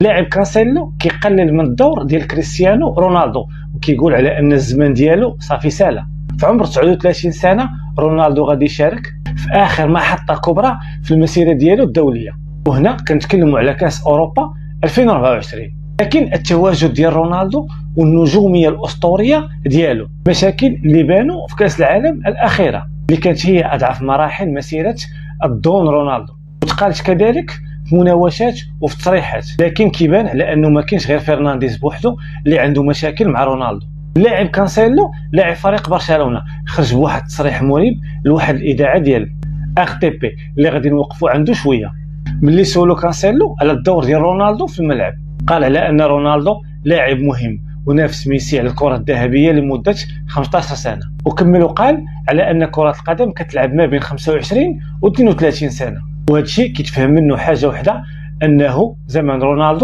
لاعب كانسيلو كيقلل من الدور ديال كريستيانو رونالدو وكيقول على ان الزمن ديالو صافي سالا. في عمر 39 سنه رونالدو غادي يشارك في اخر محطه كبرى في المسيره ديالو الدوليه، وهنا كنتكلموا على كاس اوروبا 2024. لكن التواجد ديال رونالدو والنجوميه الاسطوريه ديالو مشاكل اللي بانوا في كاس العالم الاخيره اللي كانت هي اضعف مراحل مسيره الدون رونالدو، وتقالت كذلك في مناوشات وفي تصريحات. لكن كيبان على انه ما كاينش غير فرنانديز بوحدو اللي عنده مشاكل مع رونالدو. اللاعب كانسيلو لاعب فريق برشلونه خرج بواحد التصريح مريب لواحد الاذاعه ديال ار تي بي اللي غادي نوقفوا عنده شويه. ملي سولو كانسيلو على الدور ديال رونالدو في الملعب، قال على ان رونالدو لاعب مهم ونافس ميسي على الكره الذهبيه لمده 15 سنه، وكمل وقال على ان كره القدم كتلعب ما بين 25 و 32 سنه، وهذا الشيء كيتفهم منه حاجه وحده، انه زمن رونالدو